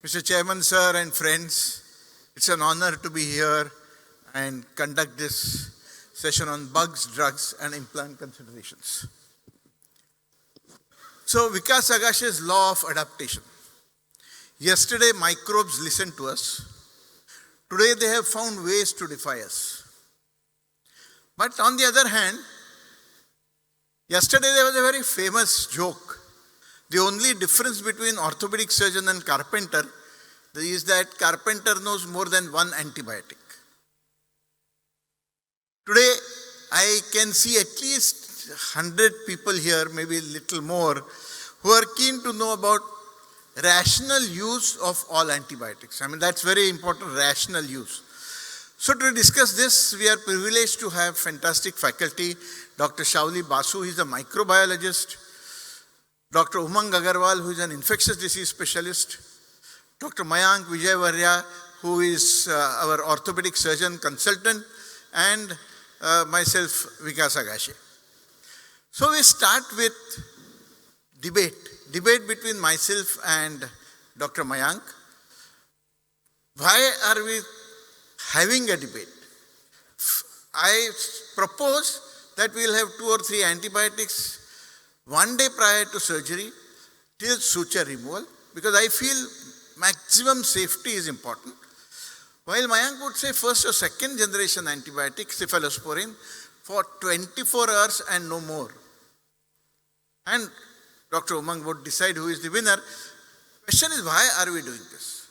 Mr. Chairman, sir, and friends, it's an honor to be here and conduct this session on bugs, drugs, and implant considerations. So, Vikas Agashe's law of adaptation. Yesterday, microbes listened to us. Today, they have found ways to defy us. But on the other hand, yesterday there was a very famous joke. The only difference between orthopedic surgeon and carpenter is that carpenter knows more than one antibiotic. Today, I can see at least 100 people here, maybe a little more, who are keen to know about rational use of all antibiotics. I mean, that's very important, rational use. So to discuss this, we are privileged to have fantastic faculty. Dr. Shaoli Basu, he's a microbiologist. Dr. Umang Agrawal, who is an infectious disease specialist. Dr. Mayank Vijayvargiya, who is our orthopedic surgeon consultant. And myself, Vikas Agashe. So we start with debate between myself and Dr. Mayank. Why are we having a debate? I propose that we will have 2 or 3 antibiotics one day prior to surgery till suture removal, because I feel maximum safety is important. While Mayank would say first or second generation antibiotic, cephalosporin, for 24 hours and no more. And Dr. Umang would decide who is the winner. Question is, why are we doing this?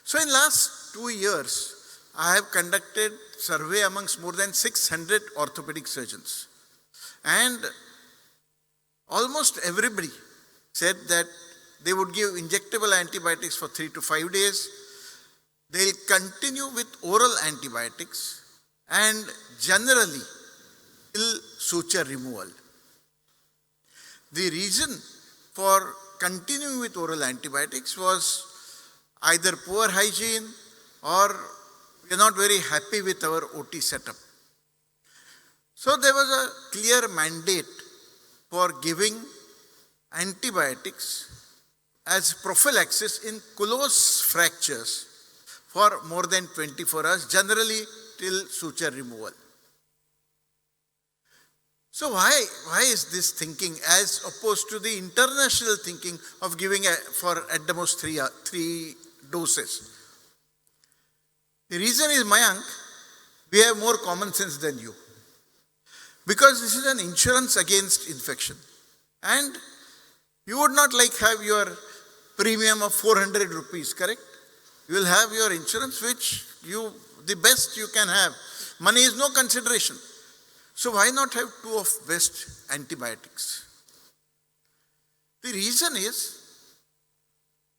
So in last 2 years, I have conducted survey amongst more than 600 orthopedic surgeons. And almost everybody said that they would give injectable antibiotics for 3 to 5 days. They'll continue with oral antibiotics and generally till suture removal. The reason for continuing with oral antibiotics was either poor hygiene or we are not very happy with our OT setup. So there was a clear mandate for giving antibiotics as prophylaxis in close fractures for more than 24 hours, generally till suture removal. So why is this thinking as opposed to the international thinking of giving for at the most 3 doses? The reason is, Mayank, we have more common sense than you. Because this is an insurance against infection. And you would not like have your premium of 400 rupees, correct? You will have your insurance which the best you can have. Money is no consideration. So why not have 2 of best antibiotics? The reason is,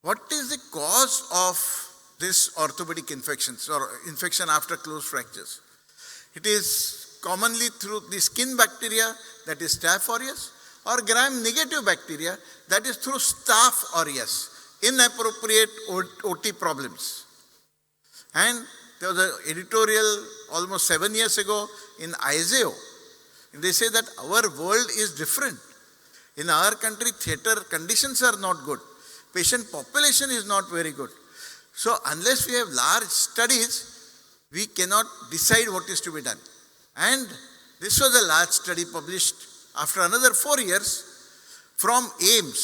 what is the cause of this orthopedic infections or infection after closed fractures? It is commonly through the skin bacteria, that is Staph aureus, or gram-negative bacteria, that is through Staph aureus, inappropriate OT problems. And there was an editorial almost 7 years ago in ISAO. They say that our world is different. In our country, theatre conditions are not good. Patient population is not very good. So unless we have large studies, we cannot decide what is to be done. And this was a large study published after another 4 years from AIMS.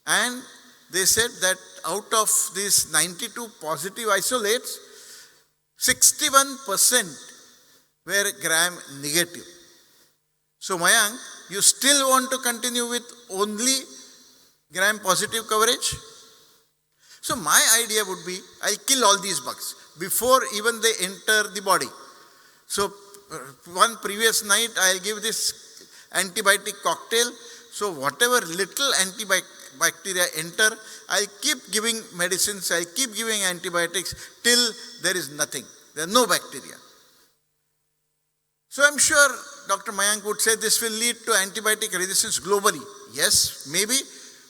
And they said that out of these 92 positive isolates, 61% were gram-negative. So Mayank, you still want to continue with only gram-positive coverage? So my idea would be, I'll kill all these bugs before even they enter the body. So one previous night, I'll give this antibiotic cocktail. So whatever little antibacteria enter, I'll keep giving medicines, I'll keep giving antibiotics till there is nothing. There are no bacteria. So I'm sure Dr. Mayank would say this will lead to antibiotic resistance globally. Yes, maybe,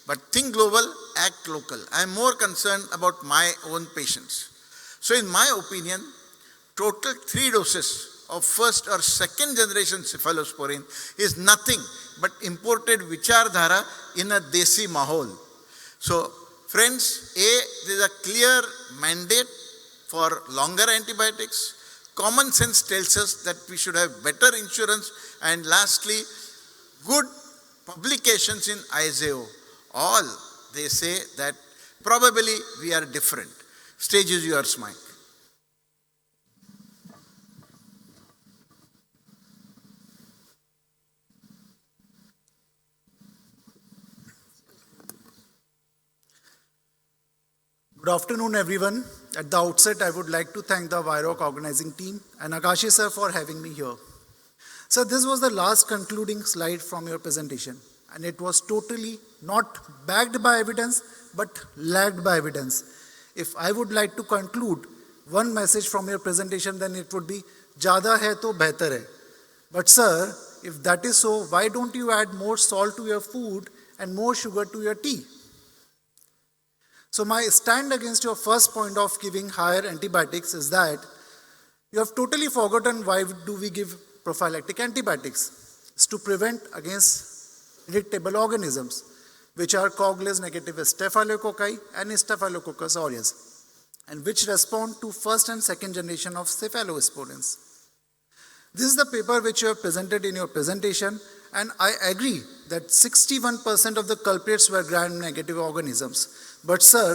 but think global, act local. I'm more concerned about my own patients. So in my opinion, total 3 doses of first or second generation cephalosporin is nothing but imported vichardhara in a desi mahol. So Friends, there is a clear mandate for longer antibiotics. Common sense tells us that we should have better insurance. And lastly, good publications in ISAO. All they say that probably we are different. Stage is yours, Mike. Good afternoon, everyone. At the outset, I would like to thank the WIROC organizing team and Agashe sir for having me here. So this was the last concluding slide from your presentation, and it was totally not backed by evidence, but lagged by evidence. If I would like to conclude one message from your presentation, then it would be, "Jada hai to behtar hai." But sir, if that is so, why don't you add more salt to your food and more sugar to your tea? So my stand against your first point of giving higher antibiotics is that you have totally forgotten why do we give prophylactic antibiotics. It's to prevent against predictable organisms, which are Coagulase negative Staphylococci and Staphylococcus aureus, and which respond to first and second generation of cephalosporins. This is the paper which you have presented in your presentation, and I agree that 61% of the culprits were gram-negative organisms. But sir,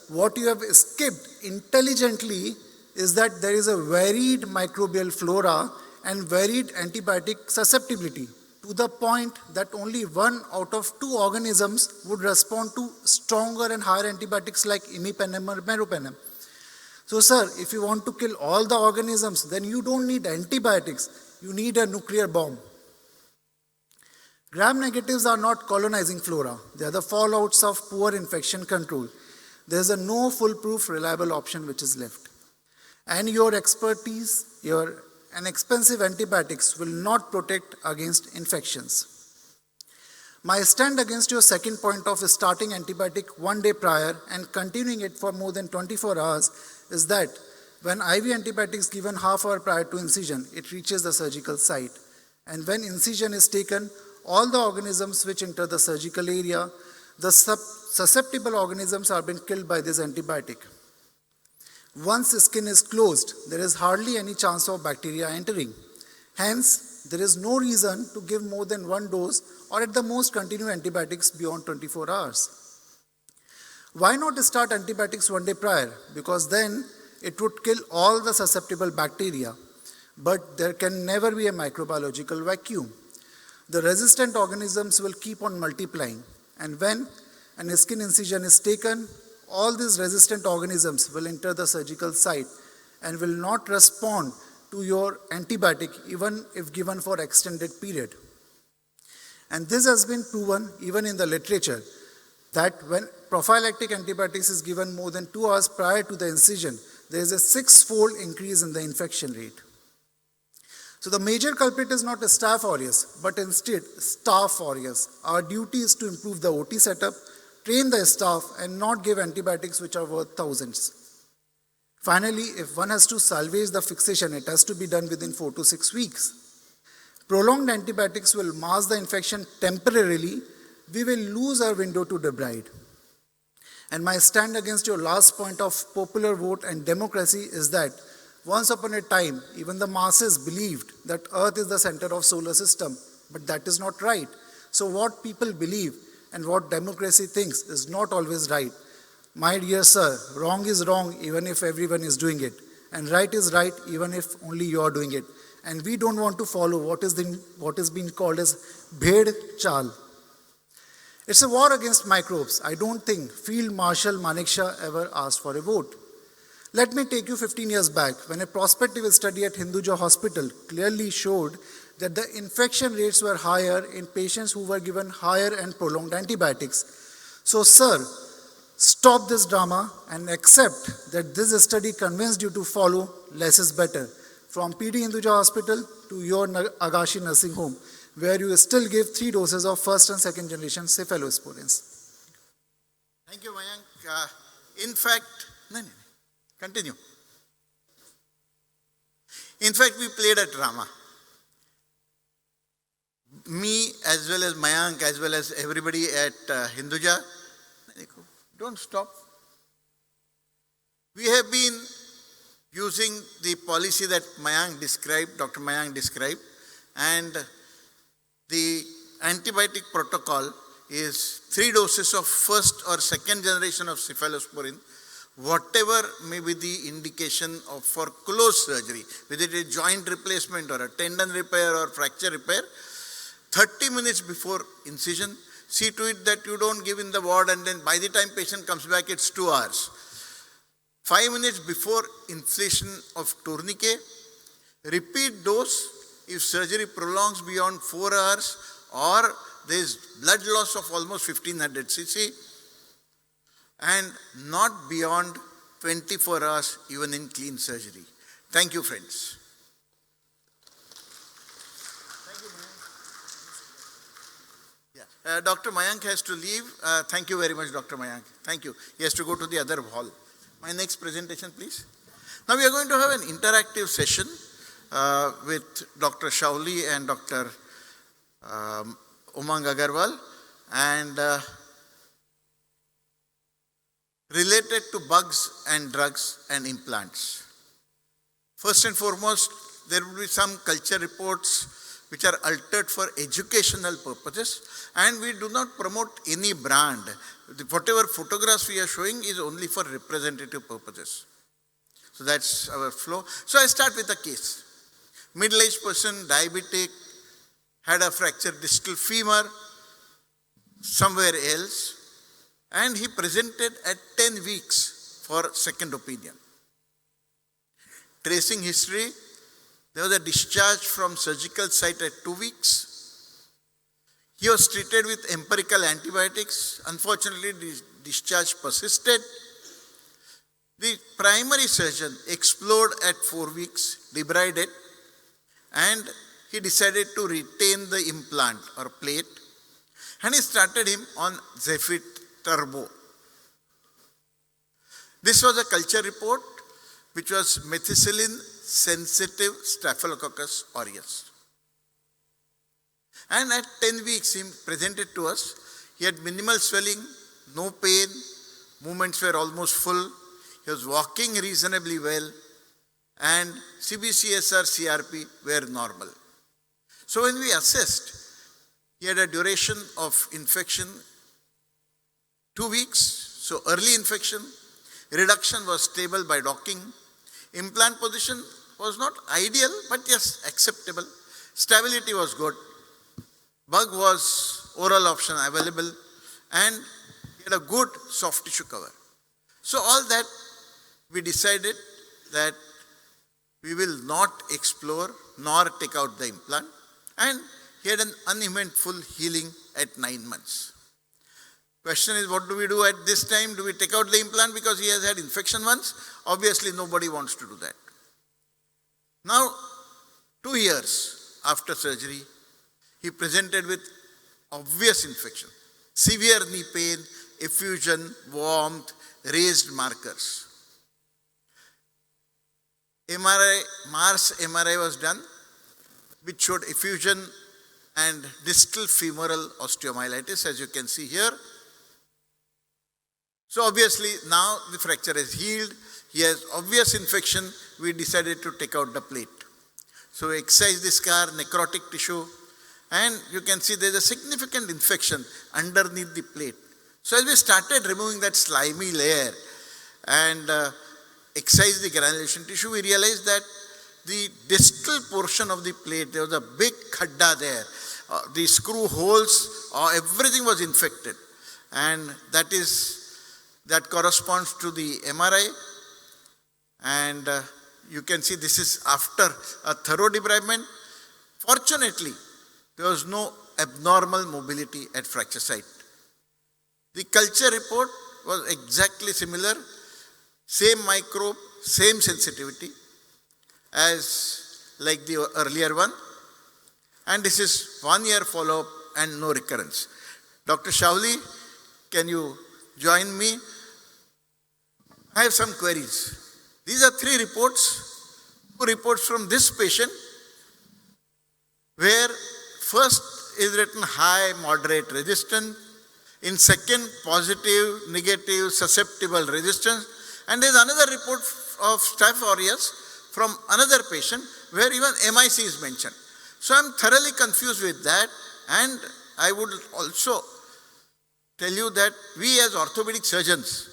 what you have skipped intelligently is that there is a varied microbial flora and varied antibiotic susceptibility, to the point that only 1 out of 2 organisms would respond to stronger and higher antibiotics like imipenem or meropenem. So sir, if you want to kill all the organisms, then you don't need antibiotics, you need a nuclear bomb. Gram-negatives are not colonizing flora. They are the fallouts of poor infection control. There is a no foolproof, reliable option which is left. And your expertise, and expensive antibiotics will not protect against infections. My stand against your second point of starting antibiotic 1 day prior and continuing it for more than 24 hours is that when IV antibiotics given half hour prior to incision, it reaches the surgical site. And when incision is taken, all the organisms which enter the surgical area, the susceptible organisms are being killed by this antibiotic. Once the skin is closed, there is hardly any chance of bacteria entering. Hence, there is no reason to give more than 1 dose or at the most continue antibiotics beyond 24 hours. Why not start antibiotics 1 day prior? Because then it would kill all the susceptible bacteria. But there can never be a microbiological vacuum. The resistant organisms will keep on multiplying, and when a skin incision is taken, all these resistant organisms will enter the surgical site and will not respond to your antibiotic even if given for extended period. And this has been proven even in the literature that when prophylactic antibiotics is given more than 2 hours prior to the incision, there is a 6-fold increase in the infection rate. So the major culprit is not Staph aureus, but instead Staph aureus. Our duty is to improve the OT setup, train the staff, and not give antibiotics which are worth thousands. Finally, if one has to salvage the fixation, it has to be done within 4 to 6 weeks. Prolonged antibiotics will mask the infection temporarily. We will lose our window to debride. And my stand against your last point of popular vote and democracy is that once upon a time, even the masses believed that Earth is the center of solar system, but that is not right. So what people believe and what democracy thinks is not always right. My dear sir, wrong is wrong even if everyone is doing it, and right is right even if only you are doing it. And we don't want to follow what is being called as bhed chal. It's a war against microbes. I don't think Field Marshal Manekshaw ever asked for a vote. Let me take you 15 years back when a prospective study at Hinduja Hospital clearly showed that the infection rates were higher in patients who were given higher and prolonged antibiotics. So sir, stop this drama and accept that this study convinced you to follow less is better. From PD Hinduja Hospital to your Agashe nursing home, where you still give 3 doses of first and second generation cephalosporins. Thank you, Mayank. In fact, continue. In fact, we played a drama. Me, as well as Mayank, as well as everybody at Hinduja, Don't stop. We have been using the policy that Dr. Mayank described, and the antibiotic protocol is 3 doses of first or second generation of cephalosporin, whatever may be the indication for closed surgery, whether it is joint replacement or a tendon repair or fracture repair, 30 minutes before incision. See to it that you don't give in the ward and then by the time patient comes back it's 2 hours. 5 minutes before inflation of tourniquet. Repeat dose if surgery prolongs beyond 4 hours or there is blood loss of almost 1500 cc, and not beyond 24 hours even in clean surgery. Thank you, friends. Dr. Mayank has to leave. Thank you very much, Dr. Mayank. Thank you. He has to go to the other hall. My next presentation, please. Now we are going to have an interactive session with Dr. Shaoli and Dr. Umang Agrawal, and related to bugs and drugs and implants. First and foremost, there will be some culture reports which are altered for educational purposes, and we do not promote any brand. Whatever photographs we are showing is only for representative purposes. So that's our flow. So I start with a case. Middle-aged person, diabetic, had a fractured distal femur somewhere else, and he presented at 10 weeks for second opinion. Tracing history, there was a discharge from surgical site at 2 weeks. He was treated with empirical antibiotics. Unfortunately, the discharge persisted. The primary surgeon explored at 4 weeks, debrided, and he decided to retain the implant or plate, and he started him on Zephyr Turbo. This was a culture report which was methicillin sensitive Staphylococcus aureus. And at 10 weeks he presented to us. He had minimal swelling, no pain, movements were almost full, he was walking reasonably well, and CBCSR, CRP were normal. So when we assessed, he had a duration of infection 2 weeks, so early infection, reduction was stable by docking, implant position was not ideal, but yes, acceptable, stability was good, bug was oral option available, and he had a good soft tissue cover. So all that, we decided that we will not explore nor take out the implant, and he had an uneventful healing at 9 months. Question is, what do we do at this time? Do we take out the implant because he has had infection once? Obviously, nobody wants to do that. Now, 2 years after surgery, he presented with obvious infection, severe knee pain, effusion, warmth, raised markers. Mars MRI was done, which showed effusion and distal femoral osteomyelitis, as you can see here. So obviously now the fracture is healed, he has obvious infection, we decided to take out the plate. So we excised the scar, necrotic tissue, and you can see there is a significant infection underneath the plate. So as we started removing that slimy layer and excised the granulation tissue, we realized that the distal portion of the plate, there was a big khadda there. The screw holes, everything was infected, and that corresponds to the MRI, and you can see this is after a thorough debridement. Fortunately, there was no abnormal mobility at fracture site. The culture report was exactly similar, same microbe, same sensitivity as like the earlier one, and this is 1 year follow-up and no recurrence. Dr. Shaoli, can you join me? I have some queries. These are 3 reports, 2 reports from this patient, where first is written high, moderate, resistant, In second, positive, negative, susceptible resistance. And there is another report of Staph aureus from another patient where even MIC is mentioned. So I am thoroughly confused with that, and I would also tell you that we as orthopedic surgeons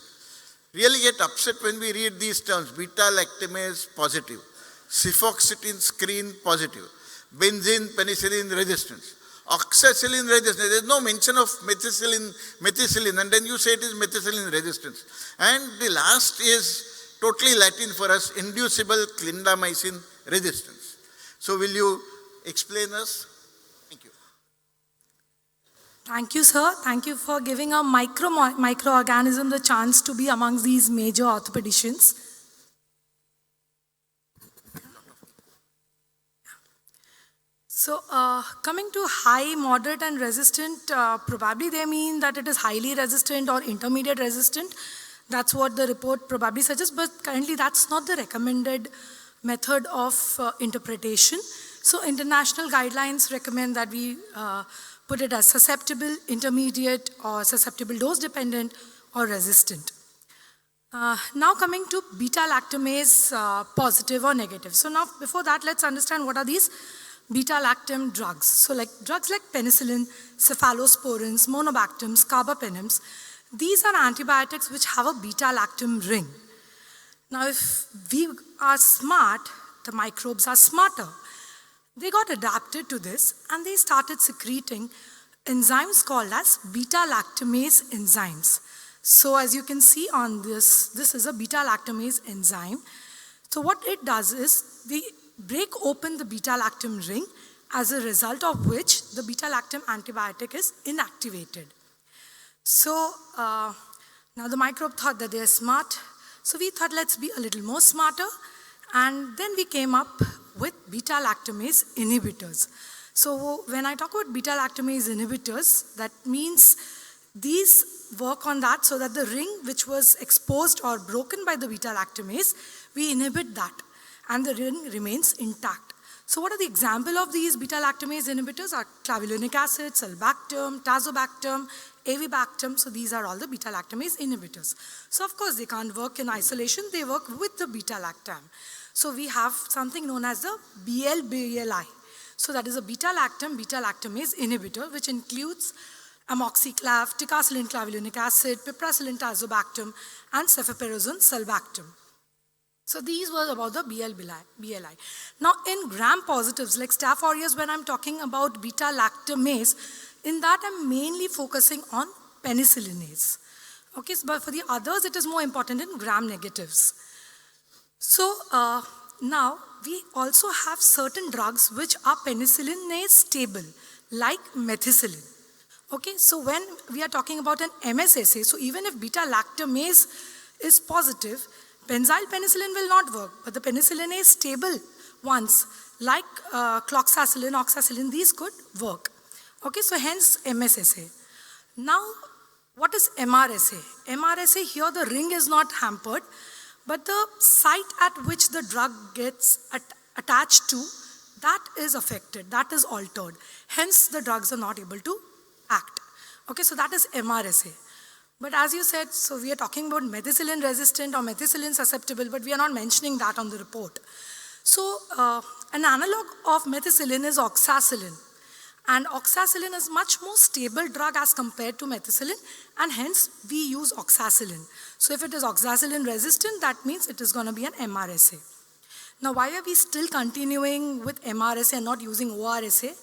really get upset when we read these terms: beta-lactamase positive, cefoxitin screen positive, benzene penicillin resistance, oxacillin resistance. There is no mention of methicillin, and then you say it is methicillin resistance. And the last is totally Latin for us: inducible clindamycin resistance. So will you explain us? Thank you. Thank you, sir. Thank you for giving a microorganism the chance to be amongst these major orthopedicians. So, coming to high, moderate, and resistant, probably they mean that it is highly resistant or intermediate resistant. That's what the report probably suggests, but currently that's not the recommended method of interpretation. So, international guidelines recommend that we put it as susceptible, intermediate, or susceptible dose-dependent, or resistant. Now coming to beta-lactamase positive or negative. So now before that, let's understand what are these beta-lactam drugs. So like drugs like penicillin, cephalosporins, monobactams, carbapenems, these are antibiotics which have a beta-lactam ring. Now if we are smart, the microbes are smarter. They got adapted to this and they started secreting enzymes called as beta-lactamase enzymes. So as you can see on this is a beta-lactamase enzyme. So what it does is they break open the beta-lactam ring, as a result of which the beta-lactam antibiotic is inactivated. So now the microbe thought that they are smart. So we thought let's be a little more smarter, and then we came up with beta-lactamase inhibitors. So when I talk about beta-lactamase inhibitors, that means these work on that so that the ring which was exposed or broken by the beta-lactamase, we inhibit that and the ring remains intact. So what are the example of these beta-lactamase inhibitors? Are clavulanic acid, sulbactam, tazobactam, avibactam. So these are all the beta-lactamase inhibitors. So of course they can't work in isolation, they work with the beta-lactam. So we have something known as the BL-BLI. So that is a beta-lactamase inhibitor, which includes amoxiclav, ticagrelin clavulanic acid, piperacillin tazobactam, and cephalosporin sulbactam. So these were about the BL-BLI. Now in gram-positives like Staph aureus, when I'm talking about beta-lactamase, in that I'm mainly focusing on penicillinase. Okay, but for the others it is more important in gram-negatives. So now we also have certain drugs which are penicillinase stable, like methicillin. Okay, so when we are talking about an MSSA, so even if beta-lactamase is positive, benzyl penicillin will not work, but the penicillinase stable ones like cloxacillin, oxacillin, these could work. Okay, so hence MSSA. Now, what is MRSA? MRSA, here the ring is not hampered, but the site at which the drug gets attached to, that is affected, that is altered. Hence, the drugs are not able to act. Okay, so that is MRSA. But as you said, so we are talking about methicillin resistant or methicillin susceptible, but we are not mentioning that on the report. So an analog of methicillin is oxacillin. And oxacillin is much more stable drug as compared to methicillin, and hence we use oxacillin. So if it is oxacillin resistant, that means it is going to be an MRSA. Now why are we still continuing with MRSA and not using ORSA?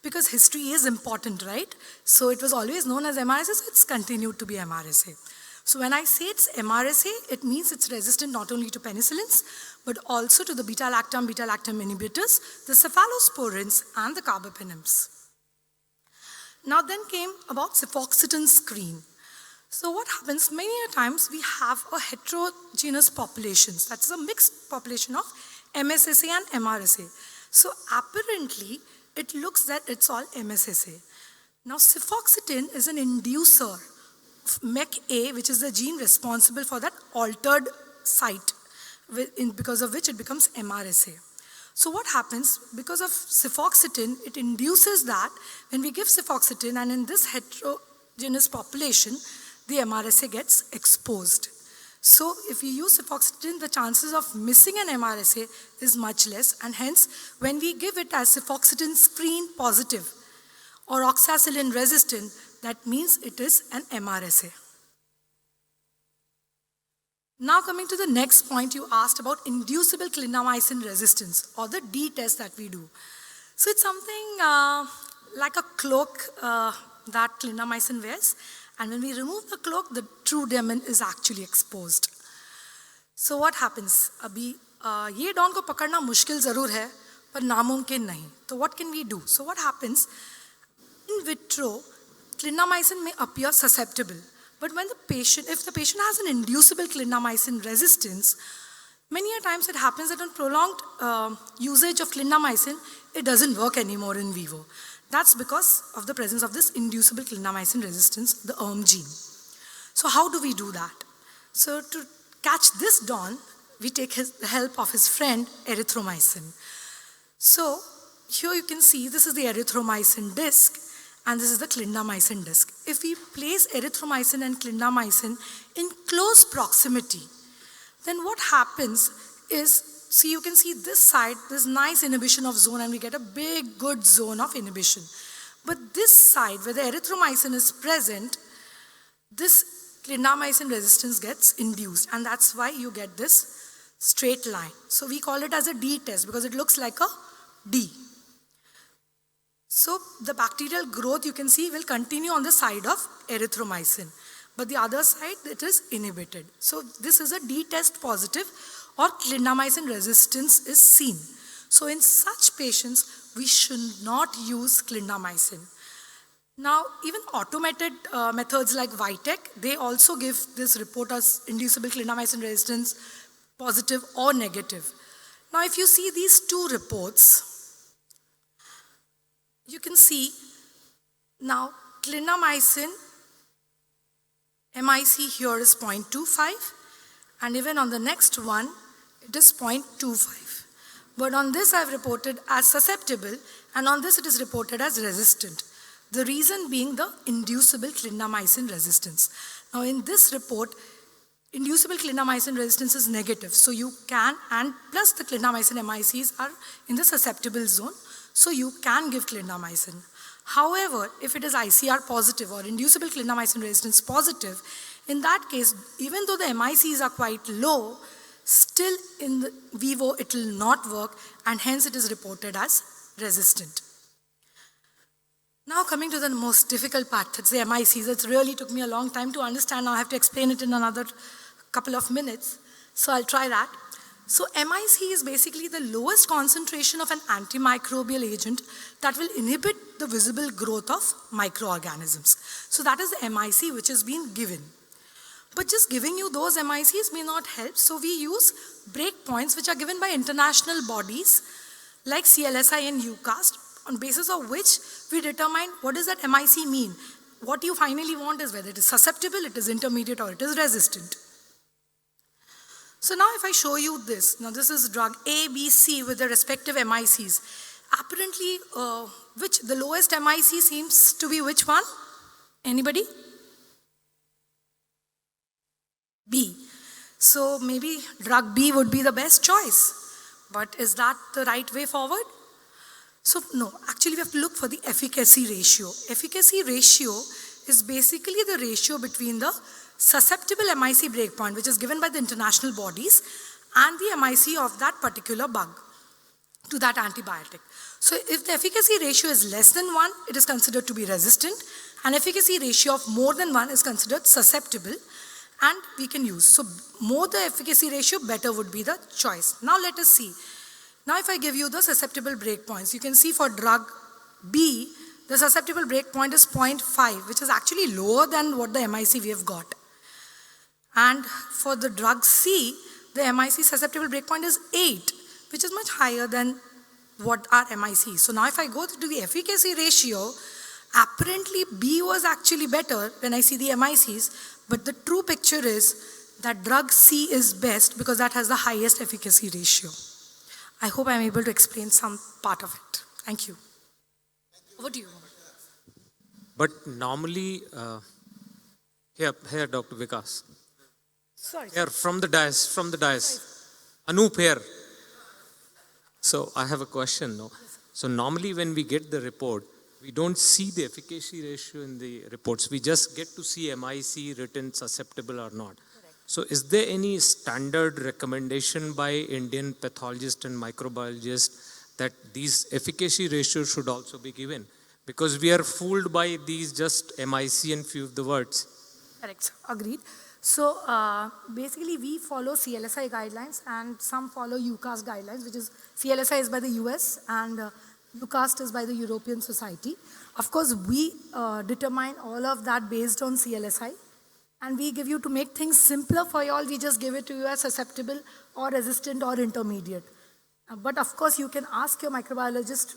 Because history is important, right? So it was always known as MRSA, so it's continued to be MRSA. So when I say it's MRSA, it means it's resistant not only to penicillins, but also to the beta-lactam inhibitors, the cephalosporins, and the carbapenems. Now then came about cefoxitin screen. So what happens, many a times we have a heterogeneous populations, that's a mixed population of MSSA and MRSA. So apparently, it looks that it's all MSSA. Now cefoxitin is an inducer of MEK-A, which is the gene responsible for that altered site, because of which it becomes MRSA. So what happens, because of cefoxitin, it induces that when we give cefoxitin, and in this heterogeneous population, the MRSA gets exposed. So if we use cefoxitin, the chances of missing an MRSA is much less, and hence when we give it as cefoxitin screen positive or oxacillin resistant, that means it is an MRSA. Now coming to the next point, you asked about inducible clindamycin resistance, or the D test that we do. So it's something like a cloak that clindamycin wears, and when we remove the cloak, the true demon is actually exposed. So what happens? अभी ये don को पकड़ना मुश्किल ज़रूर है, पर नामुमकिन नहीं. So what can we do? So what happens? In vitro, clindamycin may appear susceptible. But when if the patient has an inducible clindamycin resistance, many a times it happens that on prolonged usage of clindamycin, it doesn't work anymore in vivo. That's because of the presence of this inducible clindamycin resistance, the gene. So how do we do that? So to catch this don, we take the help of his friend erythromycin. So here you can see this is the erythromycin disc, and this is the clindamycin disc. If we place erythromycin and clindamycin in close proximity, then what happens is, see, you can see this side, this nice inhibition of zone, and we get a big, good zone of inhibition. But this side, where the erythromycin is present, this clindamycin resistance gets induced, and that's why you get this straight line. So we call it as a D test because it looks like a D. So the bacterial growth, you can see, will continue on the side of erythromycin, but the other side, it is inhibited. So this is a D test positive, or clindamycin resistance is seen. So in such patients, we should not use clindamycin. Now, even automated methods like Vitek, they also give this report as inducible clindamycin resistance positive or negative. Now, if you see these two reports, you can see now clindamycin MIC here is 0.25, and even on the next one, it is 0.25. But on this I've reported as susceptible, and on this it is reported as resistant. The reason being the inducible clindamycin resistance. Now in this report, inducible clindamycin resistance is negative, so you can, and plus the clindamycin MICs are in the susceptible zone, so you can give clindamycin. However, if it is ICR positive or inducible clindamycin resistance positive, in that case, even though the MICs are quite low, still in the vivo it will not work, and hence it is reported as resistant. Now coming to the most difficult part, that's the MICs. It really took me a long time to understand. Now I have to explain it in another couple of minutes, so I'll try that. So MIC is basically the lowest concentration of an antimicrobial agent that will inhibit the visible growth of microorganisms. So that is the MIC which has been given. But just giving you those MICs may not help, so we use breakpoints which are given by international bodies like CLSI and UCAST, on basis of which we determine what does that MIC mean. What you finally want is whether it is susceptible, it is intermediate, or it is resistant. So now if I show you this, now this is drug A, B, C with the respective MICs. Apparently, the lowest MIC seems to be which one? Anybody? B. So maybe drug B would be the best choice. But is that the right way forward? So no, actually we have to look for the efficacy ratio. Efficacy ratio is basically the ratio between the susceptible MIC breakpoint, which is given by the international bodies, and the MIC of that particular bug to that antibiotic. So if the efficacy ratio is less than 1, it is considered to be resistant, and efficacy ratio of more than 1 is considered susceptible, and we can use. So more the efficacy ratio, better would be the choice. Now let us see. Now if I give you the susceptible breakpoints, you can see for drug B, the susceptible breakpoint is 0.5, which is actually lower than what the MIC we have got. And for the drug C, the MIC susceptible breakpoint is 8, which is much higher than what our MIC is. So now if I go to the efficacy ratio, apparently B was actually better when I see the MICs, but the true picture is that drug C is best because that has the highest efficacy ratio. I hope I'm able to explain some part of it. Thank you. Over to you. But normally, here, Dr. Vikas. Sorry. Here, from the dais. Anup here. So I have a question. No? So normally when we get the report, we don't see the efficacy ratio in the reports. We just get to see MIC written susceptible or not. So is there any standard recommendation by Indian pathologists and microbiologists that these efficacy ratios should also be given? Because we are fooled by these just MIC and few of the words. Correct, sir. Agreed. So basically we follow CLSI guidelines and some follow UCAST guidelines, which is CLSI is by the US and UCAST is by the European Society. Of course, we determine all of that based on CLSI, and we give you, to make things simpler for you all, we just give it to you as susceptible or resistant or intermediate. But of course, you can ask your microbiologist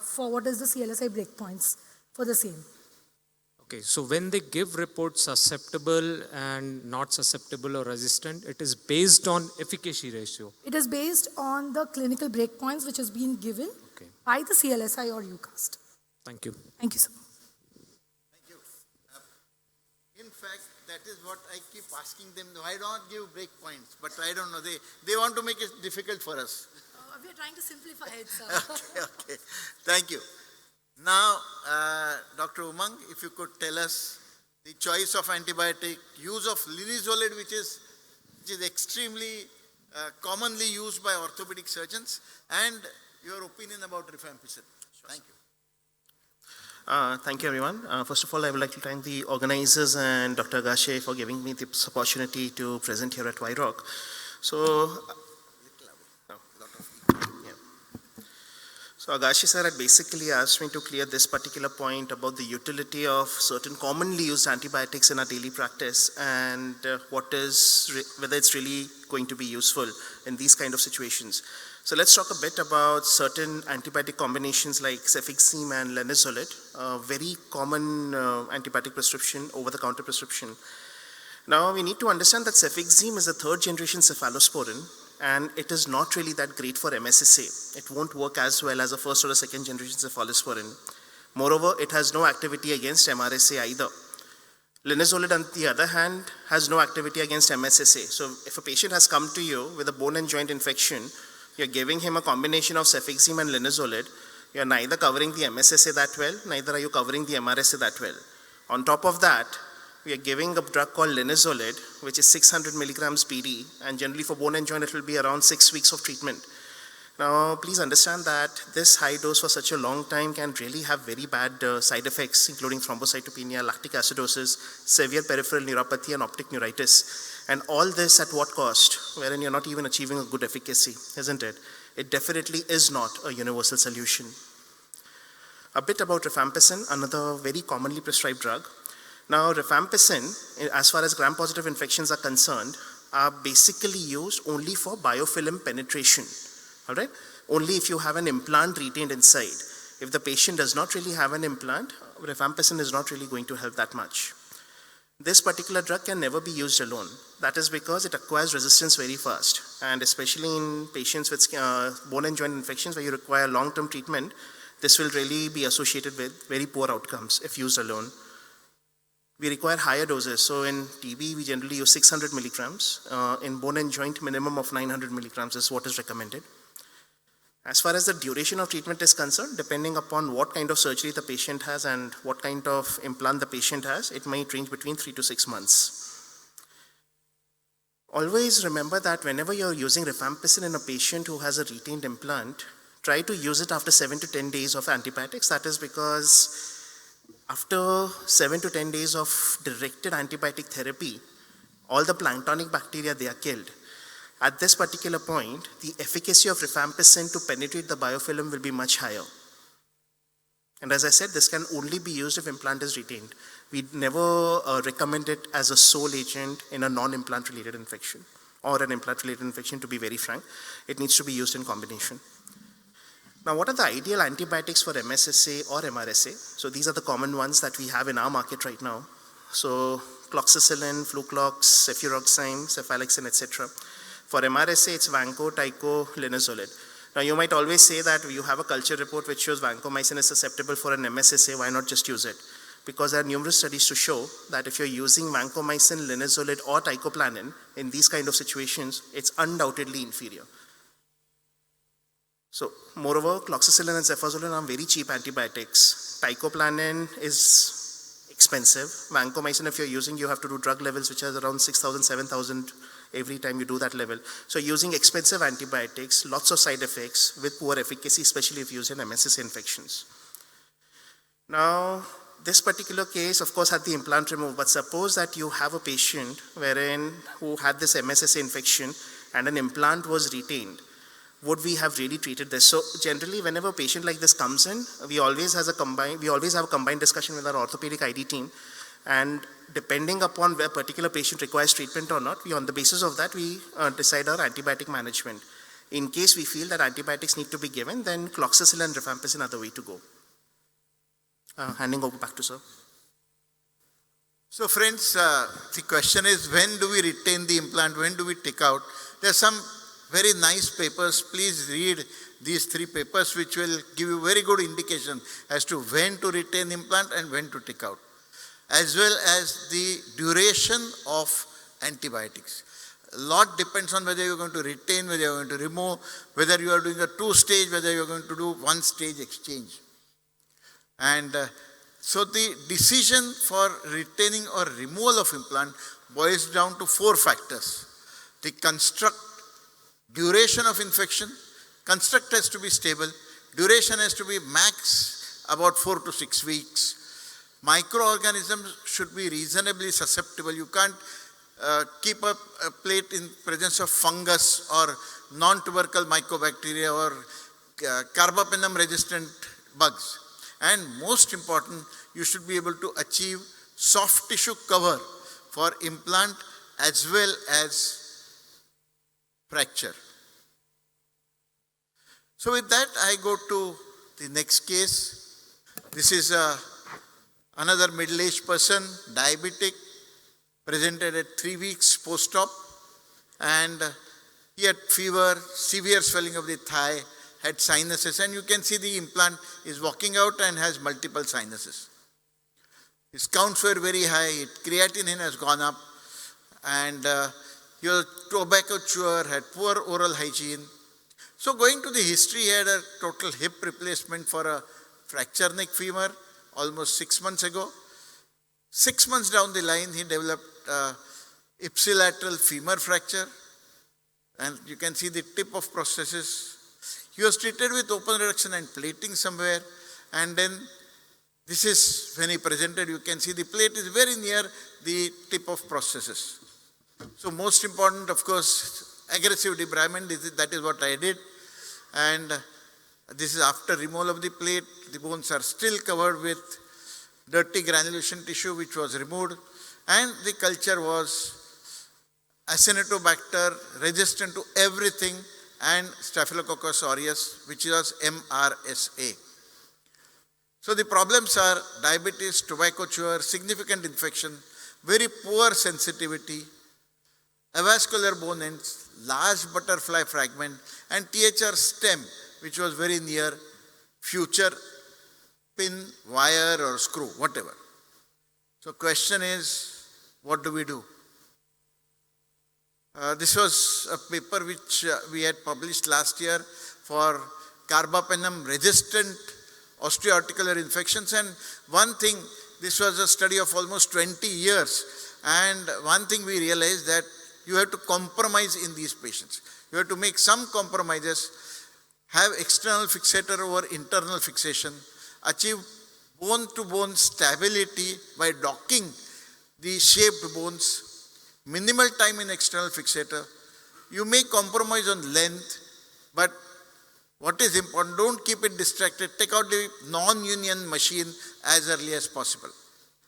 for what is the CLSI breakpoints for the same. Okay, so when they give reports susceptible and not susceptible or resistant, it is based on efficacy ratio. It is based on the clinical breakpoints which has been given by the CLSI or UCAST. Thank you. Thank you, sir. Thank you. In fact, that is what I keep asking them. Why don't give breakpoints? But I don't know. They want to make it difficult for us. We are trying to simplify it, sir. Okay. Thank you. Now, Dr. Umang, if you could tell us the choice of antibiotic, use of linezolid, which is extremely commonly used by orthopedic surgeons, and your opinion about rifampicin. Thank you. Thank you, everyone. First of all, I would like to thank the organizers and Dr. Agashe for giving me this opportunity to present here at WIROC. So, So Agashe sir had basically asked me to clear this particular point about the utility of certain commonly used antibiotics in our daily practice and whether it's really going to be useful in these kind of situations. So let's talk a bit about certain antibiotic combinations like cefixime and linezolid, a very common antibiotic prescription, over-the-counter prescription. Now we need to understand that cefixime is a third generation cephalosporin, and it is not really that great for MSSA. It won't work as well as a first or a second generation cephalosporin. Moreover, it has no activity against MRSA either. Linezolid, on the other hand, has no activity against MSSA. So if a patient has come to you with a bone and joint infection, you're giving him a combination of cefixime and linezolid, you're neither covering the MSSA that well, neither are you covering the MRSA that well. On top of that, we are giving a drug called linezolid, which is 600 milligrams BD, and generally for bone and joint it will be around 6 weeks of treatment. Now, please understand that this high dose for such a long time can really have very bad side effects, including thrombocytopenia, lactic acidosis, severe peripheral neuropathy, and optic neuritis. And all this at what cost? Wherein you're not even achieving a good efficacy, isn't it? It definitely is not a universal solution. A bit about rifampicin, another very commonly prescribed drug. Now, rifampicin, as far as gram-positive infections are concerned, are basically used only for biofilm penetration, all right? Only if you have an implant retained inside. If the patient does not really have an implant, rifampicin is not really going to help that much. This particular drug can never be used alone. That is because it acquires resistance very fast, and especially in patients with bone and joint infections where you require long-term treatment, this will really be associated with very poor outcomes if used alone. We require higher doses. So in TB, we generally use 600 milligrams. In bone and joint, minimum of 900 milligrams is what is recommended. As far as the duration of treatment is concerned, depending upon what kind of surgery the patient has and what kind of implant the patient has, it might range between 3 to 6 months. Always remember that whenever you're using rifampicin in a patient who has a retained implant, try to use it after 7 to 10 days of antibiotics. That is because after 7 to 10 days of directed antibiotic therapy, all the planktonic bacteria, they are killed. At this particular point, the efficacy of rifampicin to penetrate the biofilm will be much higher. And as I said, this can only be used if implant is retained. We never recommend it as a sole agent in a non-implant related infection or an implant related infection, to be very frank. It needs to be used in combination. Now, what are the ideal antibiotics for MSSA or MRSA? So these are the common ones that we have in our market right now. So cloxacillin, fluclox, cefuroxime, cefalexin, etc. For MRSA, it's vanco, tyco, linezolid. Now, you might always say that you have a culture report which shows vancomycin is susceptible for an MSSA, why not just use it? because there are numerous studies to show that if you're using vancomycin, linezolid, or teicoplanin in these kind of situations, it's undoubtedly inferior. So, moreover, cloxacillin and cefazolin are very cheap antibiotics. Teicoplanin is expensive. Vancomycin, if you're using, you have to do drug levels which are around 6,000, 7,000 every time you do that level. So, using expensive antibiotics, lots of side effects with poor efficacy, especially if used in MSS infections. Now, this particular case, of course, had the implant removed, but suppose that you have a patient who had this MSS infection and an implant was retained. Would we have really treated this? So generally, whenever a patient like this comes in, we always have a combined discussion with our orthopedic ID team, and depending upon where a particular patient requires treatment or not, on the basis of that, we decide our antibiotic management. In case we feel that antibiotics need to be given, then cloxacillin and rifampicin are the way to go. Handing over back to sir. So friends, the question is, when do we retain the implant? When do we take out? There are some very nice papers. Please read these 3 papers, which will give you very good indication as to when to retain implant and when to take out, as well as the duration of antibiotics. A lot depends on whether you're going to retain, whether you're going to remove, whether you are doing a 2-stage, whether you're going to do 1-stage exchange. And so the decision for retaining or removal of implant boils down to 4 factors. The construct, duration of infection. Construct has to be stable. Duration has to be max about 4 to 6 weeks. Microorganisms should be reasonably susceptible. You can't keep a plate in presence of fungus or non-tubercle mycobacteria or carbapenem resistant bugs. And most important, you should be able to achieve soft tissue cover for implant as well as fracture. So with that, I go to the next case. This is another middle-aged person, diabetic, presented at 3 weeks post-op, and he had fever, severe swelling of the thigh, had sinuses, and you can see the implant is walking out and has multiple sinuses. His counts were very high, creatinine has gone up, and he was a tobacco chewer, had poor oral hygiene. So going to the history, he had a total hip replacement for a fracture neck femur almost 6 months ago. 6 months down the line, he developed ipsilateral femur fracture, and you can see the tip of prosthesis. He was treated with open reduction and plating somewhere, and then this is when he presented. You can see the plate is very near the tip of prosthesis. So most important, of course, aggressive debridement. That is what I did, and this is after removal of the plate. The bones are still covered with dirty granulation tissue, which was removed, and the culture was Acinetobacter resistant to everything, and Staphylococcus aureus, which was MRSA. So the problems are diabetes, tobacco chewer, significant infection, very poor sensitivity, avascular bone ends, large butterfly fragment, and THR stem, which was very near future pin, wire or screw, whatever. So question is, what do we do? This was a paper which we had published last year for carbapenem resistant osteoarticular infections, and one thing, this was a study of almost 20 years, and one thing we realized that you have to compromise in these patients. You have to make some compromises, have external fixator over internal fixation, achieve bone-to-bone stability by docking the shaped bones, minimal time in external fixator. You may compromise on length, but what is important, don't keep it distracted. Take out the non-union machine as early as possible.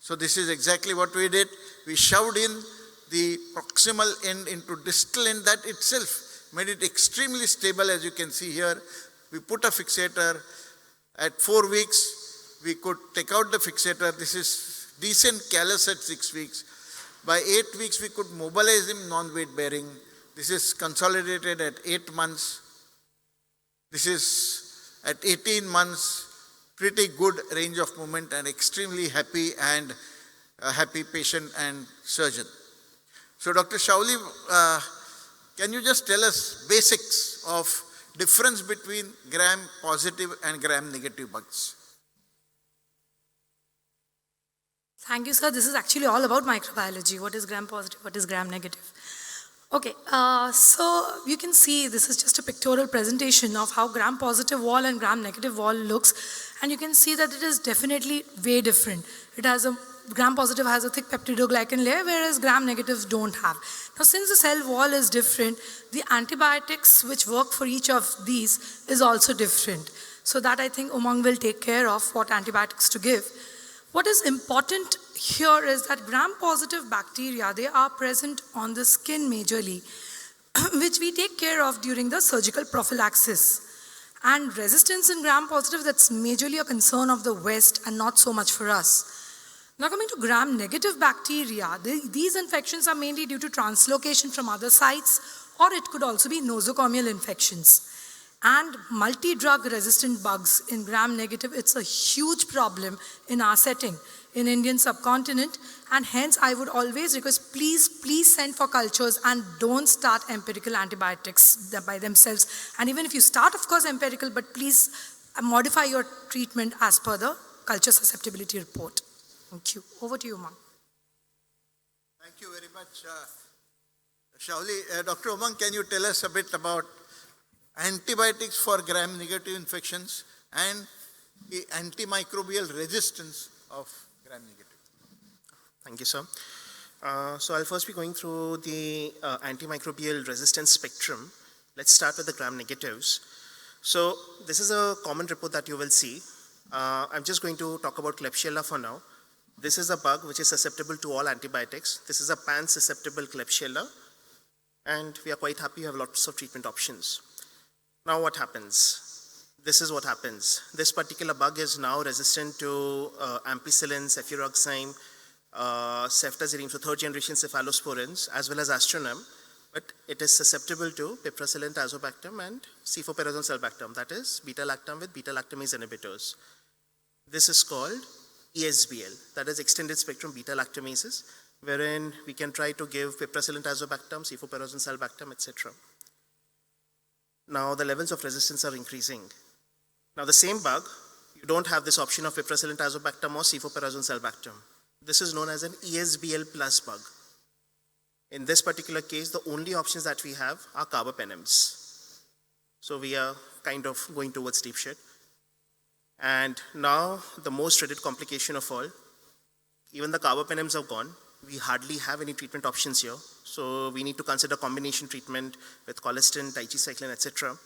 So this is exactly what we did. We shoved in the proximal end into distal end. That itself made it extremely stable, as you can see here. We put a fixator. At 4 weeks, we could take out the fixator. This is decent callus at 6 weeks. By 8 weeks, we could mobilize him non-weight bearing. This is consolidated at 8 months. This is at 18 months, pretty good range of movement and extremely happy and happy patient and surgeon. So Dr. Shaoli, can you just tell us basics of difference between gram-positive and gram-negative bugs? Thank you, sir. This is actually all about microbiology. What is gram-positive, what is gram-negative? Okay, so you can see this is just a pictorial presentation of how gram-positive wall and gram-negative wall looks, and you can see that it is definitely way different. It has a gram-positive has a thick peptidoglycan layer, whereas gram-negatives don't have. Now, since the cell wall is different, the antibiotics which work for each of these is also different. So that I think Umang will take care of what antibiotics to give. What is important here is that gram-positive bacteria, they are present on the skin majorly, which we take care of during the surgical prophylaxis. And resistance in gram-positive, that's majorly a concern of the West and not so much for us. Now coming to gram-negative bacteria, these infections are mainly due to translocation from other sites, or it could also be nosocomial infections. And multi-drug resistant bugs in gram-negative, it's a huge problem in our setting in Indian subcontinent, and hence I would always request, please send for cultures and don't start empirical antibiotics by themselves. And even if you start, of course, empirical, but please modify your treatment as per the culture susceptibility report. Thank you. Over to you, Umang. Thank you very much. Shaoli, Dr. Umang, can you tell us a bit about antibiotics for gram-negative infections and the antimicrobial resistance of gram-negative? Thank you, sir. So I'll first be going through the antimicrobial resistance spectrum. Let's start with the gram-negatives. So this is a common report that you will see. I'm just going to talk about Klebsiella for now. This is a bug which is susceptible to all antibiotics. This is a pan-susceptible Klebsiella, and we are quite happy you have lots of treatment options. Now what happens? This is what happens. This particular bug is now resistant to ampicillin, cefuroxime, ceftazidime, so third generation cephalosporins, as well as astronam, but it is susceptible to piperacillin, tazobactam, and cefoperazone sulbactam, that is beta-lactam with beta-lactamase inhibitors. This is called ESBL, that is extended spectrum beta-lactamases, wherein we can try to give piperacillin, tazobactam, cefoperazone sulbactam, etc. Now the levels of resistance are increasing. Now the same bug, you don't have this option of piperacillin, tazobactam, or cefoperazone sulbactam. This is known as an ESBL plus bug. In this particular case, the only options that we have are carbapenems. So we are kind of going towards deep shit. And now the most dreaded complication of all, even the carbapenems are gone. We hardly have any treatment options here. So we need to consider combination treatment with colistin, tigecycline, etc.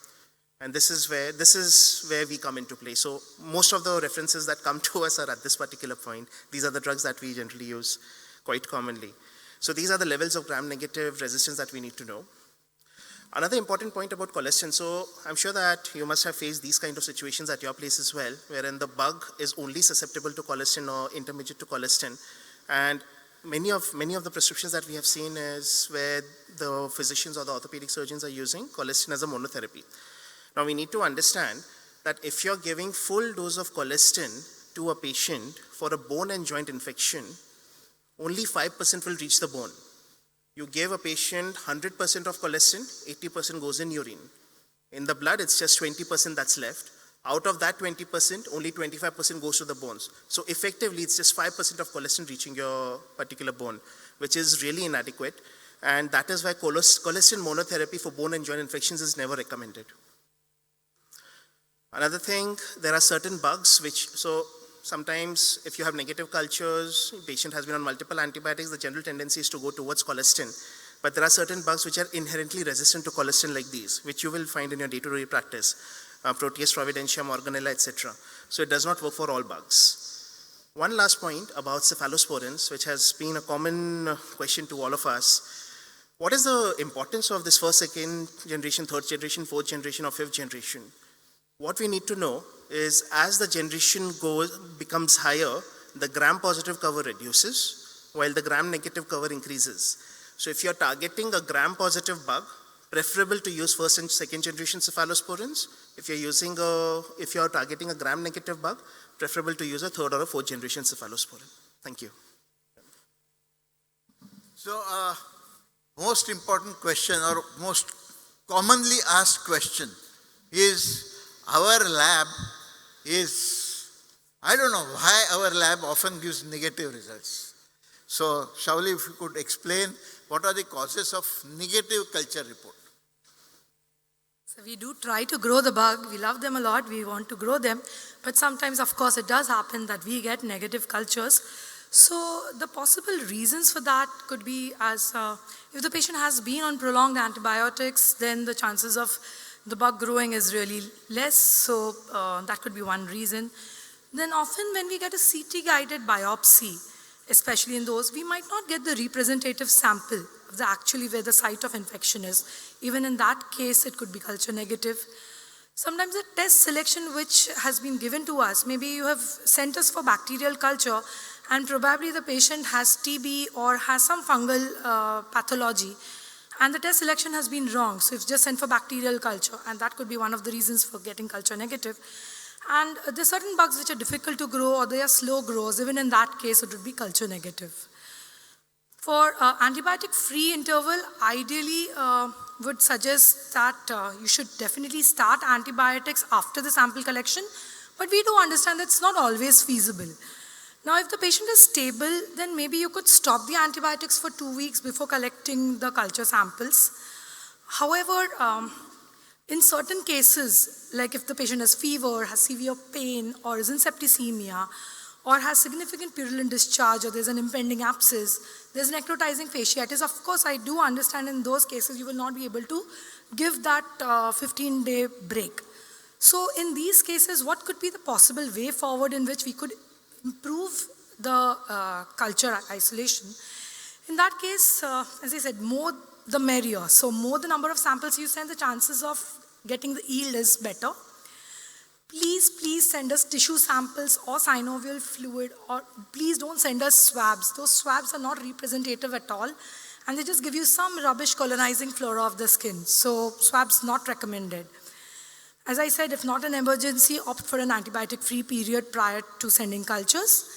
And this is where we come into play. So most of the references that come to us are at this particular point. These are the drugs that we generally use quite commonly. So these are the levels of gram-negative resistance that we need to know. Another important point about colistin, so I'm sure that you must have faced these kind of situations at your place as well, wherein the bug is only susceptible to colistin or intermediate to colistin. And many of the prescriptions that we have seen is where the physicians or the orthopedic surgeons are using colistin as a monotherapy. Now we need to understand that if you're giving full dose of colistin to a patient for a bone and joint infection, only 5% will reach the bone. You gave a patient 100% of colistin, 80% goes in urine. In the blood, it's just 20% that's left. Out of that 20%, only 25% goes to the bones. So effectively, it's just 5% of colistin reaching your particular bone, which is really inadequate. And that is why colistin monotherapy for bone and joint infections is never recommended. Another thing, there are certain bugs which, so sometimes if you have negative cultures, patient has been on multiple antibiotics, the general tendency is to go towards colistin. But there are certain bugs which are inherently resistant to colistin like these, which you will find in your day-to-day practice. Proteus providentia, Morganella, etc. So it does not work for all bugs. One last point about cephalosporins, which has been a common question to all of us. What is the importance of this first, second generation, third generation, fourth generation, or fifth generation? What we need to know is as the generation becomes higher, the gram-positive cover reduces, while the gram-negative cover increases. So if you're targeting a gram-positive bug, preferable to use first and second generation cephalosporins. If you're targeting a gram-negative bug, preferable to use a third or a fourth generation cephalosporin. Thank you. So, most important question or most commonly asked question is our lab is, I don't know why our lab often gives negative results. So, Shaoli, if you could explain what are the causes of negative culture report? So we do try to grow the bug. We love them a lot. We want to grow them. But sometimes, of course, it does happen that we get negative cultures. So the possible reasons for that could be as if the patient has been on prolonged antibiotics, then the chances of the bug growing is really less. So that could be one reason. Then often when we get a CT-guided biopsy, especially in those, we might not get the representative sample of actually where the site of infection is. Even in that case, it could be culture negative. Sometimes the test selection which has been given to us, maybe you have sent us for bacterial culture and probably the patient has TB or has some fungal pathology and the test selection has been wrong. So you've just sent for bacterial culture and that could be one of the reasons for getting culture negative. And there are certain bugs which are difficult to grow or they are slow growers. Even in that case, it would be culture negative. For antibiotic-free interval, ideally would suggest that you should definitely start antibiotics after the sample collection, but we do understand that it's not always feasible. Now, if the patient is stable, then maybe you could stop the antibiotics for 2 weeks before collecting the culture samples. However, in certain cases, like if the patient has fever, has severe pain, or is in septicemia, or has significant purulent discharge, or there's an impending abscess, there's necrotizing fasciitis, of course, I do understand in those cases you will not be able to give that 15-day break. So in these cases, what could be the possible way forward in which we could improve the culture isolation? In that case, as I said, more the merrier. So more the number of samples you send, the chances of getting the yield is better. Please send us tissue samples or synovial fluid, or please don't send us swabs. Those swabs are not representative at all and they just give you some rubbish colonizing flora of the skin. So swabs not recommended. As I said, if not an emergency, opt for an antibiotic-free period prior to sending cultures.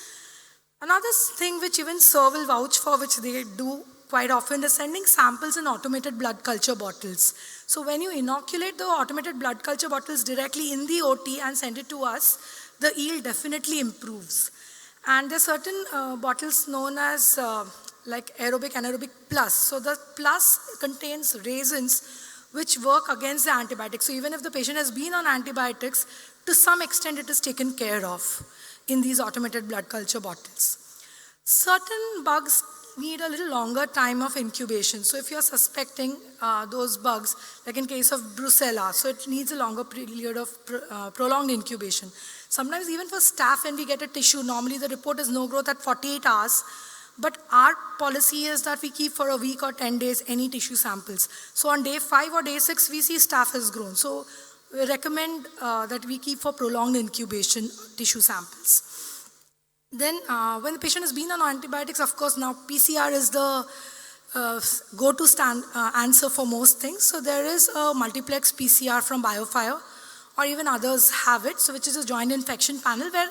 Another thing which even SIR will vouch for, which they do quite often, is sending samples in automated blood culture bottles. So when you inoculate the automated blood culture bottles directly in the OT and send it to us, the yield definitely improves. And there are certain bottles known as like aerobic, anaerobic plus. So the plus contains resins which work against the antibiotics. So even if the patient has been on antibiotics, to some extent it is taken care of in these automated blood culture bottles. Certain bugs need a little longer time of incubation. So if you're suspecting those bugs, like in case of brucella, so it needs a longer period of prolonged incubation. Sometimes even for staph, when we get a tissue, normally the report is no growth at 48 hours, but our policy is that we keep for a week or 10 days any tissue samples. So on day 5 or day 6, we see staph has grown. So we recommend that we keep for prolonged incubation tissue samples. Then when the patient has been on antibiotics, of course, now PCR is the go-to answer for most things. So there is a multiplex PCR from BioFire, or even others have it, so which is a joint infection panel where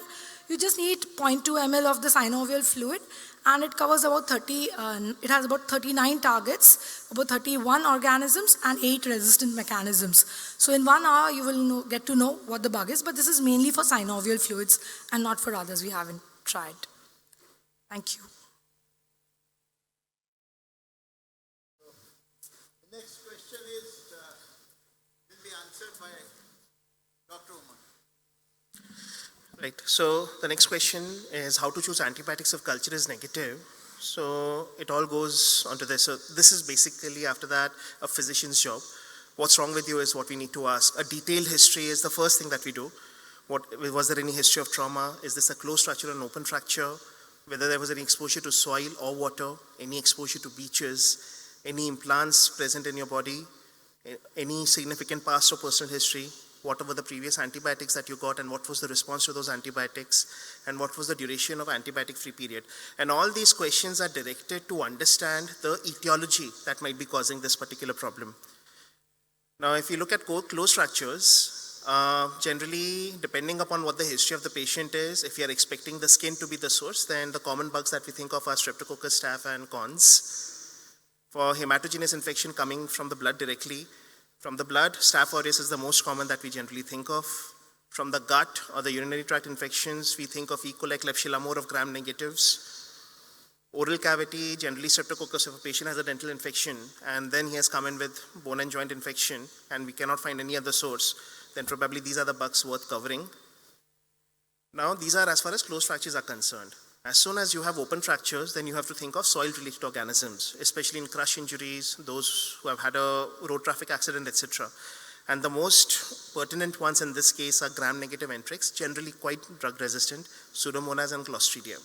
you just need 0.2 ml of the synovial fluid, and it covers about it has about 39 targets, about 31 organisms, and 8 resistant mechanisms. So in 1 hour, you will get to know what the bug is, but this is mainly for synovial fluids and not for others we haven't tried. Thank you. The next question will be answered by Dr. Umang. Right, so the next question is how to choose antibiotics if culture is negative. So it all goes onto this. So this is basically, after that, a physician's job. What's wrong with you is what we need to ask. A detailed history is the first thing that we do. Was there any history of trauma? Is this a closed fracture or an open fracture? Whether there was any exposure to soil or water, any exposure to beaches, any implants present in your body, any significant past or personal history, what were the previous antibiotics that you got and what was the response to those antibiotics, and what was the duration of antibiotic-free period. And all these questions are directed to understand the etiology that might be causing this particular problem. Now, if you look at closed fractures, generally, depending upon what the history of the patient is, if you are expecting the skin to be the source, then the common bugs that we think of are Streptococcus, staph, and cons. For hematogenous infection coming from the blood directly, from the blood, Staph aureus is the most common that we generally think of. From the gut or the urinary tract infections, we think of E. coli, Klebsiella more of gram negatives. Oral cavity, generally Streptococcus if a patient has a dental infection and then he has come in with bone and joint infection and we cannot find any other source, then probably these are the bugs worth covering. Now, these are as far as closed fractures are concerned. As soon as you have open fractures, then you have to think of soil-related organisms, especially in crush injuries, those who have had a road traffic accident, etc. And the most pertinent ones in this case are gram-negative enterics, generally quite drug-resistant, Pseudomonas and Clostridium.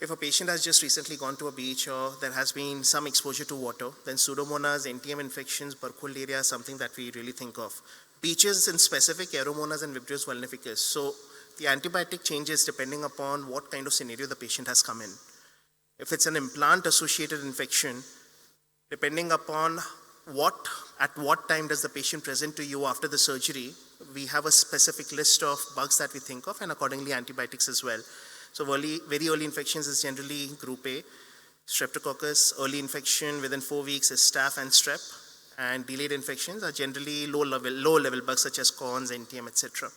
If a patient has just recently gone to a beach or there has been some exposure to water, then Pseudomonas, NTM infections, Burkholderia is something that we really think of. Beaches in specific, Aeromonas and Vibrio vulnificus. So the antibiotic changes depending upon what kind of scenario the patient has come in. If it's an implant-associated infection, depending upon at what time does the patient present to you after the surgery, we have a specific list of bugs that we think of and accordingly antibiotics as well. So very early infections is generally group A. Streptococcus, early infection within 4 weeks is staph and strep. And delayed infections are generally low level bugs such as cons, NTM, etc.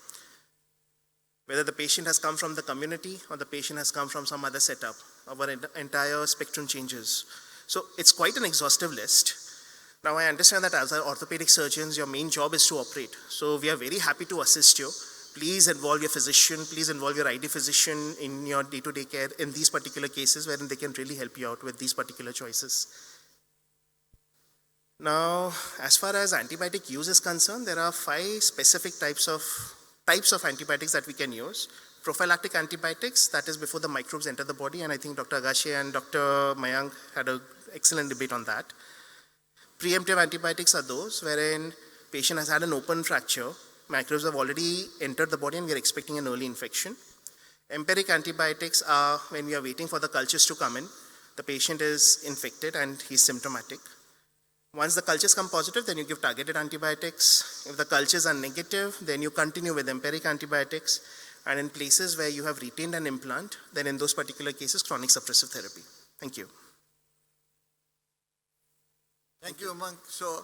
Whether the patient has come from the community or the patient has come from some other setup, our entire spectrum changes. So it's quite an exhaustive list. Now I understand that as orthopedic surgeons, your main job is to operate. So we are very happy to assist you. Please involve your physician, please involve your ID physician in your day-to-day care in these particular cases wherein they can really help you out with these particular choices. Now, as far as antibiotic use is concerned, there are 5 specific types of antibiotics that we can use. Prophylactic antibiotics, that is before the microbes enter the body, and I think Dr. Agashe and Dr. Mayank had an excellent debate on that. Preemptive antibiotics are those wherein patient has had an open fracture, microbes have already entered the body and we are expecting an early infection. Empiric antibiotics are when we are waiting for the cultures to come in, the patient is infected and he's symptomatic. Once the cultures come positive, then you give targeted antibiotics. If the cultures are negative, then you continue with empiric antibiotics. And in places where you have retained an implant, then in those particular cases, chronic suppressive therapy. Thank you. Thank you, Umang. So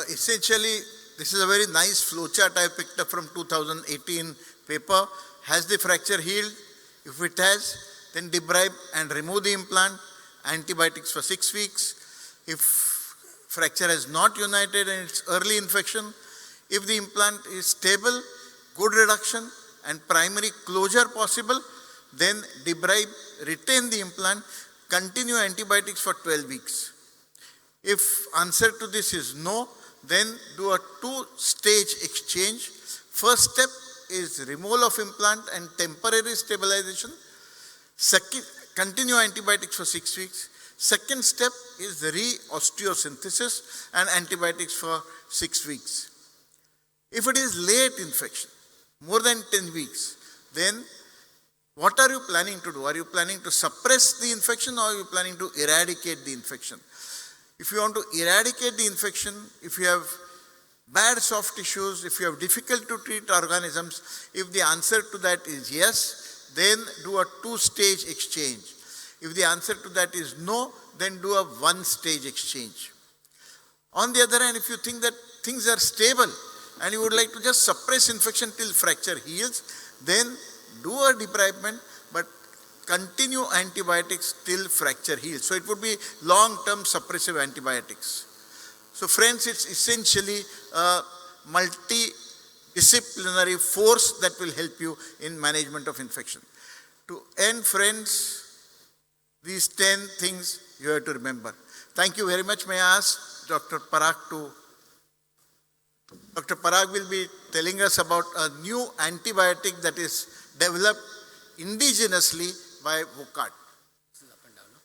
essentially, this is a very nice flowchart I picked up from 2018 paper. Has the fracture healed? If it has, then debride and remove the implant, antibiotics for 6 weeks. If fracture has not united and it's early infection, if the implant is stable, good reduction and primary closure possible, then debride, retain the implant, continue antibiotics for 12 weeks. If answer to this is no, then do a 2-stage exchange. First step is removal of implant and temporary stabilization. Second, continue antibiotics for 6 weeks. Second step is re-osteosynthesis and antibiotics for 6 weeks. If it is late infection, more than 10 weeks, then what are you planning to do? Are you planning to suppress the infection or are you planning to eradicate the infection? If you want to eradicate the infection, if you have bad soft tissues, if you have difficult to treat organisms, if the answer to that is yes, then do a 2-stage exchange. If the answer to that is no, then do a 1-stage exchange. On the other hand, if you think that things are stable and you would like to just suppress infection till fracture heals, then do a debridement, but continue antibiotics till fracture heals. So it would be long-term suppressive antibiotics. So friends, it's essentially a multidisciplinary force that will help you in management of infection. To end, friends, these 10 things you have to remember. Thank you very much. May I ask Dr. Parag to... Dr. Parag will be telling us about a new antibiotic that is developed indigenously by WOCAD. This is up and down, no?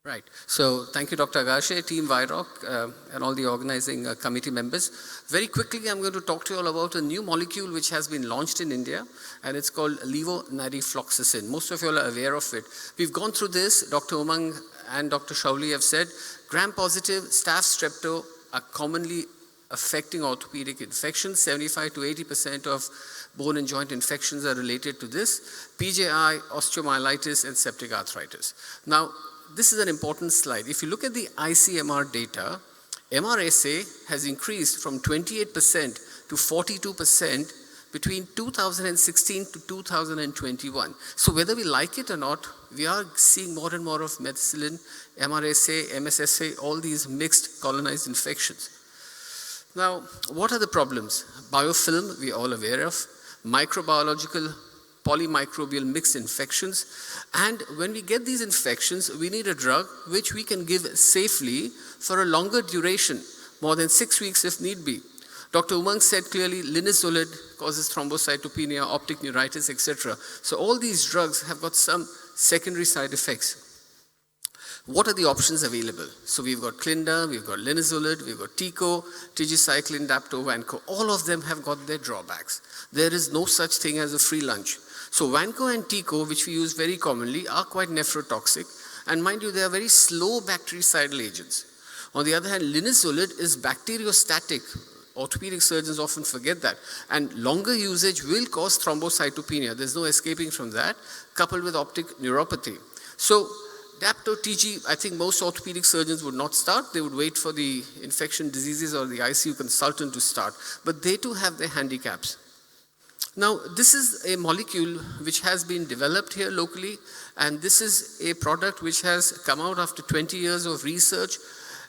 Right. So thank you, Dr. Agashe, Team WIROC, and all the organizing committee members. Very quickly, I'm going to talk to you all about a new molecule which has been launched in India, and it's called levonadifloxacin. Most of you all are aware of it. We've gone through this. Dr. Umang and Dr. Shaoli have said gram-positive staph strepto are commonly affecting orthopedic infections. 75 to 80% of bone and joint infections are related to this. PJI, osteomyelitis, and septic arthritis. Now, this is an important slide. If you look at the ICMR data, MRSA has increased from 28% to 42% between 2016 to 2021. So whether we like it or not, we are seeing more and more of methicillin, MRSA, MSSA, all these mixed colonized infections. Now, what are the problems? Biofilm, we are all aware of. Microbiological, polymicrobial mixed infections. And when we get these infections, we need a drug which we can give safely for a longer duration, more than 6 weeks if need be. Dr. Umang said clearly linezolid causes thrombocytopenia, optic neuritis, etc. So all these drugs have got some secondary side effects. What are the options available? So we've got Clinda, we've got linezolid, we've got Tico, tigecycline, Dapto, Vanco. All of them have got their drawbacks. There is no such thing as a free lunch. So Vanco and Tico, which we use very commonly, are quite nephrotoxic. And mind you, they are very slow bactericidal agents. On the other hand, linezolid is bacteriostatic. Orthopedic surgeons often forget that. And longer usage will cause thrombocytopenia. There's no escaping from that, coupled with optic neuropathy. So Dapto TG, I think most orthopedic surgeons would not start. They would wait for the infection diseases or the ICU consultant to start. But they too have their handicaps. Now, this is a molecule which has been developed here locally, and this is a product which has come out after 20 years of research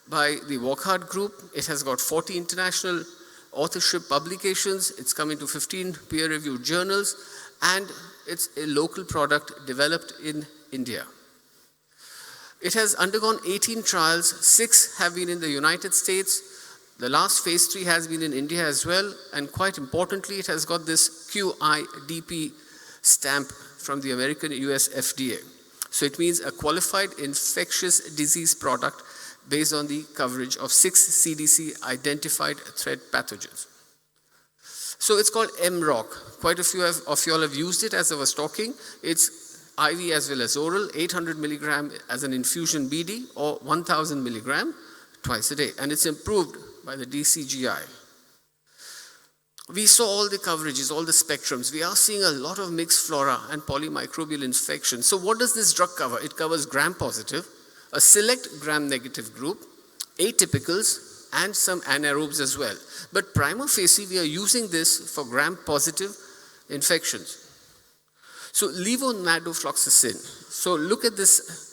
by the Wokhart Group. It has got 40 international authorship publications. It's come into 15 peer-reviewed journals, and it's a local product developed in India. It has undergone 18 trials, 6 have been in the United States. The last phase 3 has been in India as well, and quite importantly, it has got this QIDP stamp from the American US FDA. So it means a qualified infectious disease product based on the coverage of 6 CDC identified threat pathogens. So it's called EMROK. Quite a few of you all have used it as I was talking. It's IV as well as oral, 800 milligram as an infusion BD or 1000 milligram twice a day. And it's approved by the DCGI. We saw all the coverages, all the spectrums. We are seeing a lot of mixed flora and polymicrobial infection. So what does this drug cover? It covers gram-positive, a select gram-negative group, atypicals, and some anaerobes as well. But prima facie, we are using this for gram-positive infections. So levonadifloxacin. So look at this.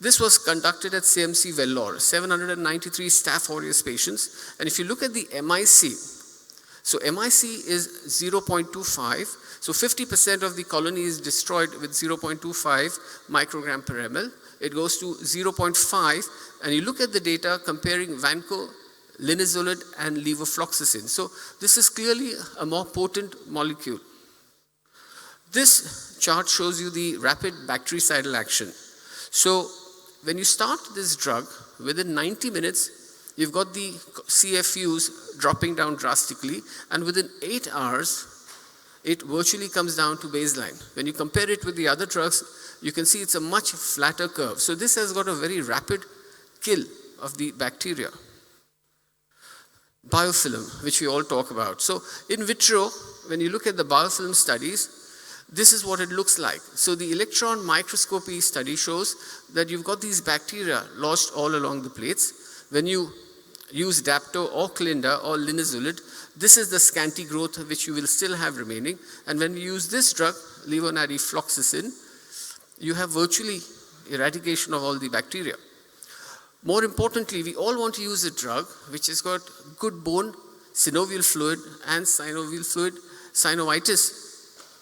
This was conducted at CMC Vellore, 793 Staph aureus patients. And if you look at the MIC, so MIC is 0.25. So 50% of the colony is destroyed with 0.25 microgram per ml. It goes to 0.5. And you look at the data comparing Vanco, linezolid, and levofloxacin. So this is clearly a more potent molecule. This chart shows you the rapid bactericidal action. So when you start this drug, within 90 minutes, you've got the CFUs dropping down drastically, and within 8 hours, it virtually comes down to baseline. When you compare it with the other drugs, you can see it's a much flatter curve. So this has got a very rapid kill of the bacteria. Biofilm, which we all talk about. So in vitro, when you look at the biofilm studies, this is what it looks like. So the electron microscopy study shows that you've got these bacteria lodged all along the plates. When you use Dapto or Clinda or linezolid, this is the scanty growth which you will still have remaining. And when we use this drug, levonadifloxacin, you have virtually eradication of all the bacteria. More importantly, we all want to use a drug which has got good bone, synovial fluid, and synovial fluid, synovitis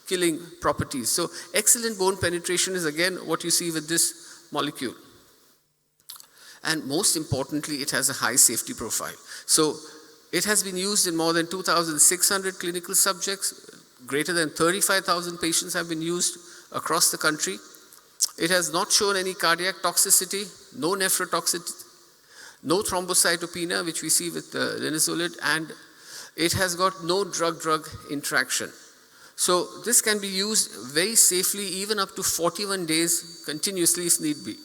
killing properties. So excellent bone penetration is again what you see with this molecule. And most importantly, it has a high safety profile. So it has been used in more than 2,600 clinical subjects. Greater than 35,000 patients have been used across the country. It has not shown any cardiac toxicity, no nephrotoxicity, no thrombocytopenia, which we see with linezolid, and it has got no drug-drug interaction. So this can be used very safely, even up to 41 days continuously if need be.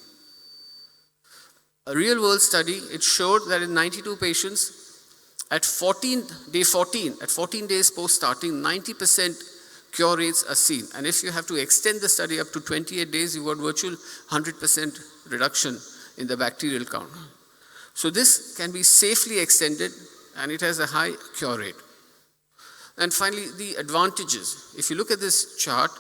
A real-world study, it showed that in 92 patients, at 14 days post-starting, 90% cure rates are seen. And if you have to extend the study up to 28 days, you've got virtual 100% reduction in the bacterial count. So this can be safely extended, and it has a high cure rate. And finally, the advantages. If you look at this chart,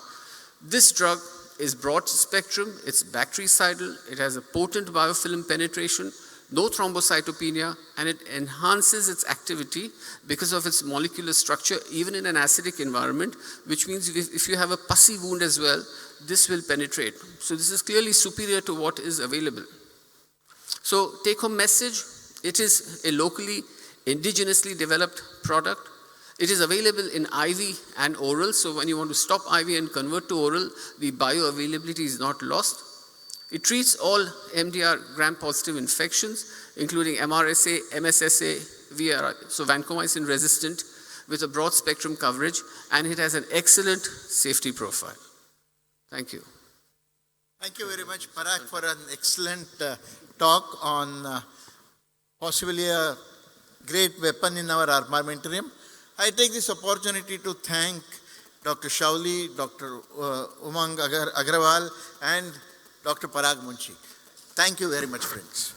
this drug is broad spectrum, it's bactericidal, it has a potent biofilm penetration, no thrombocytopenia, and it enhances its activity because of its molecular structure, even in an acidic environment, which means if you have a pussy wound as well, this will penetrate. So this is clearly superior to what is available. So take-home message, it is a locally, indigenously developed product. It is available in IV and oral, so when you want to stop IV and convert to oral, the bioavailability is not lost. It treats all MDR gram-positive infections, including MRSA, MSSA, VRI, so vancomycin resistant, with a broad spectrum coverage, and it has an excellent safety profile. Thank you. Thank you very much, Parag, for an excellent talk on possibly a great weapon in our armamentarium. I take this opportunity to thank Dr. Shaoli, Dr. Umang Agrawal, and Dr. Parag Munshi. Thank you very much, friends.